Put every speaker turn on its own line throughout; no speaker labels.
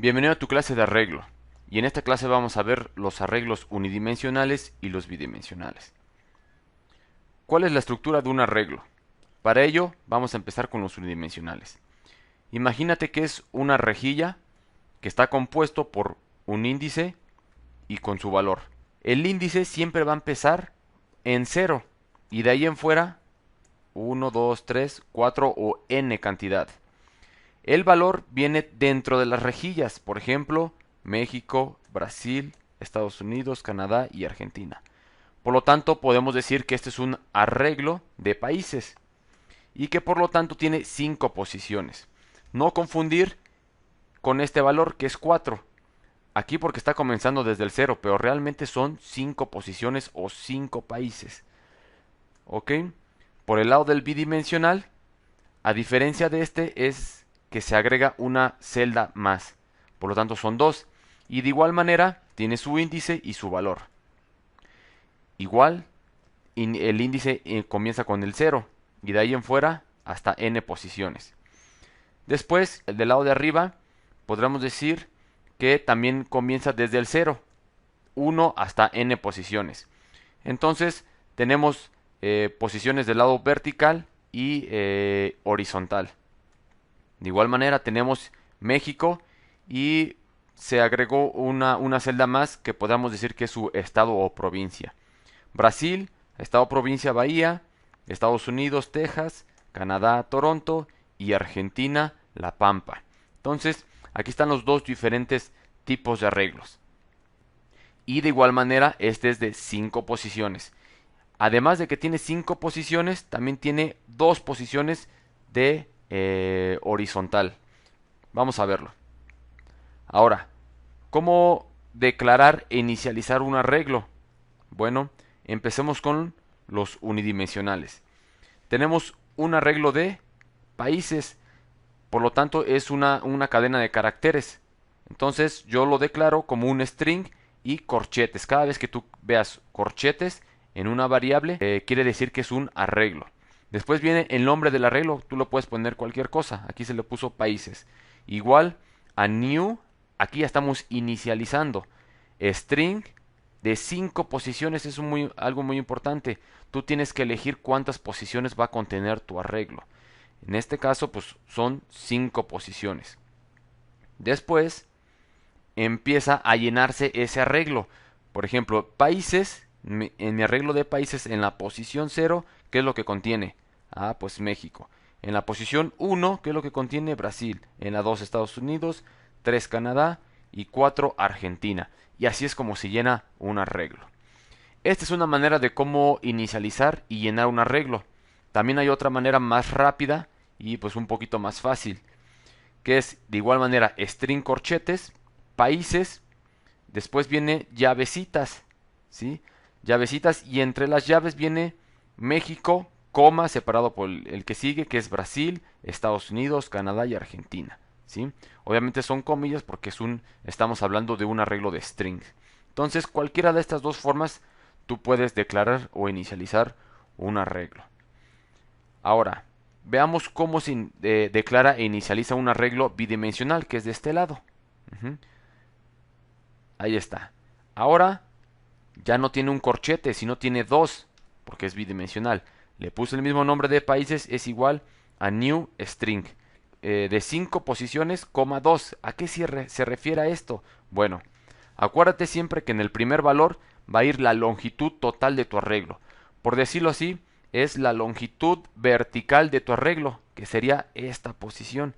Bienvenido a tu clase de arreglo. Y en esta clase vamos a ver los arreglos unidimensionales y los bidimensionales. ¿Cuál es la estructura de un arreglo? Para ello vamos a empezar con los unidimensionales. Imagínate que es una rejilla que está compuesto por un índice y con su valor. El índice siempre va a empezar en cero y de ahí en fuera 1, 2, 3, 4 o n cantidad. El valor viene dentro de las rejillas, por ejemplo, México, Brasil, Estados Unidos, Canadá y Argentina. Por lo tanto, podemos decir que este es un arreglo de países y que por lo tanto tiene 5 posiciones. No confundir con este valor que es 4. Aquí porque está comenzando desde el 0, pero realmente son 5 posiciones o 5 países. ¿Ok? Por el lado del bidimensional, a diferencia de este, es que se agrega una celda más. Por lo tanto, son 2. Y de igual manera, tiene su índice y su valor. Igual, el índice comienza con el 0. Y de ahí en fuera, hasta n posiciones. Después, el del lado de arriba, podríamos decir que también comienza desde el 0. 1 hasta n posiciones. Entonces, tenemos posiciones del lado vertical y horizontal. De igual manera tenemos México y se agregó una celda más que podamos decir que es su estado o provincia. Brasil, estado, provincia, Bahía, Estados Unidos, Texas, Canadá, Toronto y Argentina, La Pampa. Entonces, aquí están los dos diferentes tipos de arreglos. Y de igual manera, este es de 5 posiciones. Además de que tiene 5 posiciones, también tiene 2 posiciones de horizontal. Vamos a verlo. Ahora, ¿cómo declarar e inicializar un arreglo? Bueno, empecemos con los unidimensionales. Tenemos un arreglo de países, por lo tanto es una cadena de caracteres. Entonces yo lo declaro como un string y corchetes. Cada vez que tú veas corchetes en una variable, quiere decir que es un arreglo. Después viene el nombre del arreglo, tú lo puedes poner cualquier cosa. Aquí se le puso países. Igual a new, aquí ya estamos inicializando. String de 5 posiciones es algo muy importante. Tú tienes que elegir cuántas posiciones va a contener tu arreglo. En este caso, pues son 5 posiciones. Después empieza a llenarse ese arreglo. Por ejemplo, países, en mi arreglo de países, en la posición 0, ¿qué es lo que contiene? Ah, pues México. En la posición 1, ¿qué es lo que contiene? Brasil. En la 2, Estados Unidos. 3, Canadá. Y 4, Argentina. Y así es como se llena un arreglo. Esta es una manera de cómo inicializar y llenar un arreglo. También hay otra manera más rápida y pues un poquito más fácil, que es de igual manera string corchetes, países, después viene llavecitas, ¿sí? Llavecitas y entre las llaves viene México, coma, separado por el que sigue, que es Brasil, Estados Unidos, Canadá y Argentina, ¿sí? Obviamente son comillas porque estamos hablando de un arreglo de string. Entonces, cualquiera de estas dos formas tú puedes declarar o inicializar un arreglo. Ahora, veamos cómo se declara e inicializa un arreglo bidimensional, que es de este lado. Ujú. Ahí está. Ahora ya no tiene un corchete, sino tiene dos, porque es bidimensional. Le puse el mismo nombre de países, es igual a new string. De 5 posiciones, coma 2. ¿A qué se refiere a esto? Bueno, acuérdate siempre que en el primer valor va a ir la longitud total de tu arreglo. Por decirlo así, es la longitud vertical de tu arreglo, que sería esta posición.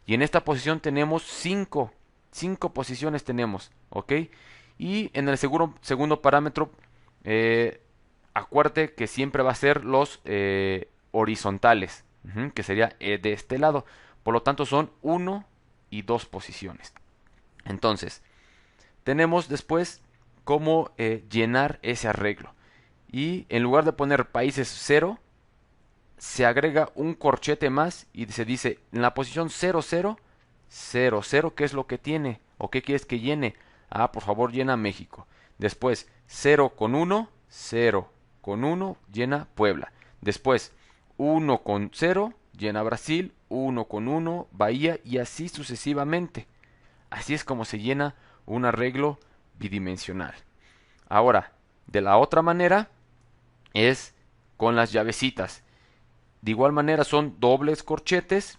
Y en esta posición tenemos 5. 5 posiciones tenemos, ¿ok? Y en el segundo parámetro, acuérdate que siempre va a ser los horizontales, que sería de este lado. Por lo tanto son 1 y 2 posiciones. Entonces, tenemos después cómo llenar ese arreglo. Y en lugar de poner países 0, se agrega un corchete más y se dice en la posición 00, 00, ¿qué es lo que tiene? ¿O qué quieres que llene? Ah, por favor, llena México. Después, 0 con 1, 0 con 1, llena Puebla. Después, 1 con 0, llena Brasil, 1 con 1, Bahía y así sucesivamente. Así es como se llena un arreglo bidimensional. Ahora, de la otra manera es con las llavecitas. De igual manera son dobles corchetes,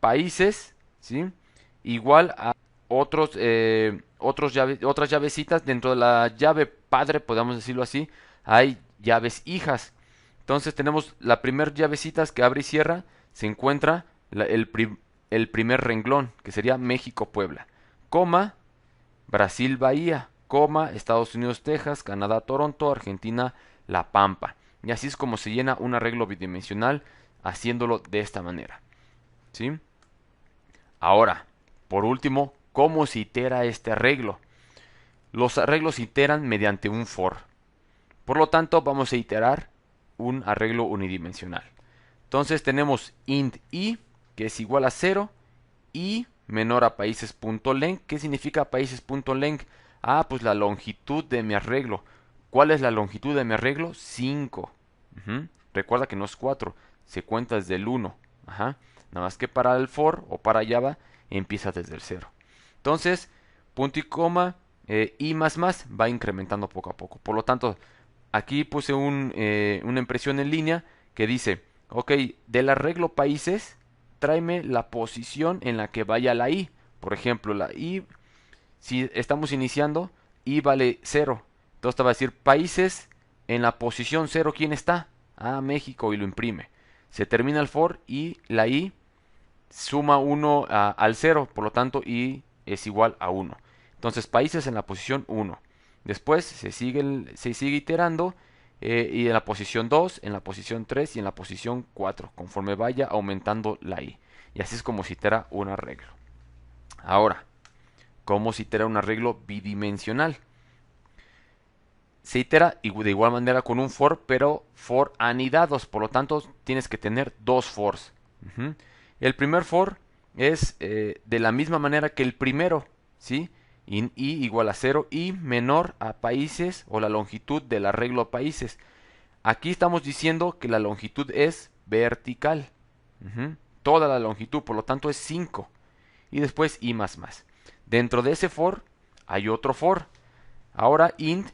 países, ¿sí? Igual a otras llavecitas. Dentro de la llave padre, podemos decirlo así, hay llaves hijas. Entonces tenemos la primer llavecita que abre y cierra, se encuentra el primer renglón, que sería México-Puebla, coma, Brasil-Bahía, coma, Estados Unidos-Texas, Canadá-Toronto, Argentina-La Pampa. Y así es como se llena un arreglo bidimensional, haciéndolo de esta manera, ¿sí? Ahora, por último, ¿cómo se itera este arreglo? Los arreglos se iteran mediante un for. Por lo tanto, vamos a iterar un arreglo unidimensional. Entonces tenemos int i, que es igual a 0, i menor a países.length. ¿Qué significa países.length? Ah, pues la longitud de mi arreglo. ¿Cuál es la longitud de mi arreglo? 5. Recuerda que no es 4, se cuenta desde el 1. Ajá. Nada más que para el for o para Java empieza desde el 0. Entonces, punto y coma, i más más va incrementando poco a poco. Por lo tanto, aquí puse una impresión en línea que dice, ok, del arreglo países, tráeme la posición en la que vaya la i. Por ejemplo, la i, si estamos iniciando, i vale 0. Entonces te va a decir países en la posición 0, ¿quién está? Ah, México, y lo imprime. Se termina el for y la i suma 1 al 0, por lo tanto i es igual a 1. Entonces países en la posición 1. Después se sigue iterando, y en la posición 2, en la posición 3 y en la posición 4, conforme vaya aumentando la i. Y así es como se itera un arreglo. Ahora, ¿cómo se itera un arreglo bidimensional? Se itera de igual manera con un for, pero for anidados. Por lo tanto, tienes que tener dos fors. El primer for es de la misma manera que el primero, ¿sí? I igual a 0 y menor a países o la longitud del arreglo a países. Aquí estamos diciendo que la longitud es vertical. Toda la longitud, por lo tanto es 5. Y después i más más. Dentro de ese for hay otro for. Ahora int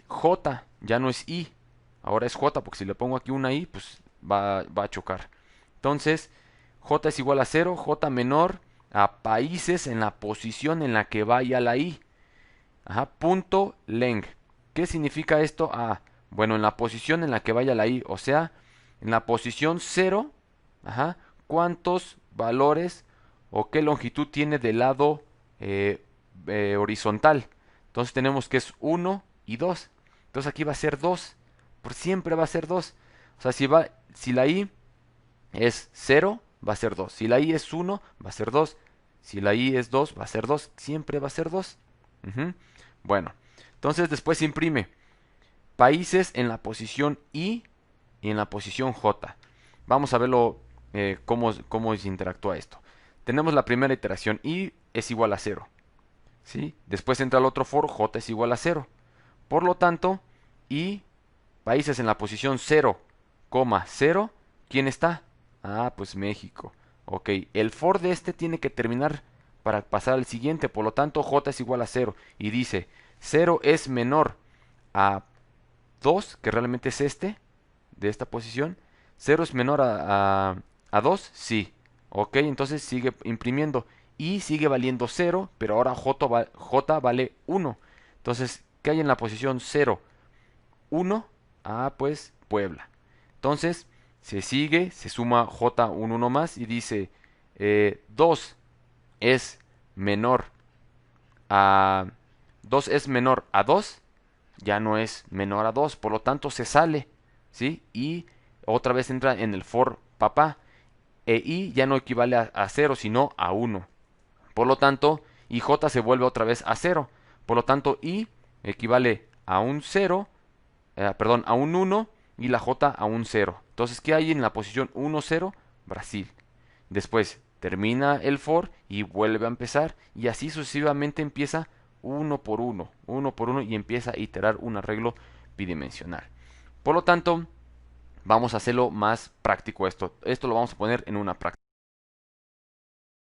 j, ya no es i. Ahora es j, porque si le pongo aquí una i, pues va a chocar. Entonces, j es igual a 0, j menor a países en la posición en la que vaya la i. Ajá, punto length. ¿Qué significa esto? Ah, bueno, en la posición en la que vaya la i, o sea, en la posición 0, ajá, ¿cuántos valores o qué longitud tiene del lado horizontal? Entonces tenemos que es 1 y 2. Entonces aquí va a ser 2. Por siempre va a ser 2. O sea, si la i es 0, va a ser 2. Si la i es 1, va a ser 2. Si la i es 2, va a ser 2. Siempre va a ser 2. Bueno, entonces después se imprime países en la posición I y en la posición J. Vamos a verlo, cómo se interactúa esto. Tenemos la primera iteración, I es igual a 0. ¿Sí? Después entra el otro for, J es igual a 0. Por lo tanto, I, países en la posición 0, 0, ¿quién está? Ah, pues México. Ok, el for de este tiene que terminar para pasar al siguiente, por lo tanto j es igual a 0. Y dice, 0 es menor a 2, que realmente es este, de esta posición. 0 es menor a 2, sí. Ok, entonces sigue imprimiendo. Y sigue valiendo 0, pero ahora j vale 1. Entonces, ¿qué hay en la posición 0? 1, ah, pues Puebla. Entonces, se suma j un 1 más y dice 2 es menor a 2 es menor a 2, ya no es menor a 2, por lo tanto se sale, ¿sí? Y otra vez entra en el for papá, y ya no equivale a 0, sino a 1. Por lo tanto, y j se vuelve otra vez a 0. Por lo tanto, i equivale a un 0, perdón, a un 1 y la j a un 0. Entonces, ¿qué hay en la posición 1, 0? Brasil. Después termina el for y vuelve a empezar y así sucesivamente empieza uno por uno y empieza a iterar un arreglo bidimensional. Por lo tanto, vamos a hacerlo más práctico esto. Esto lo vamos a poner en una práctica.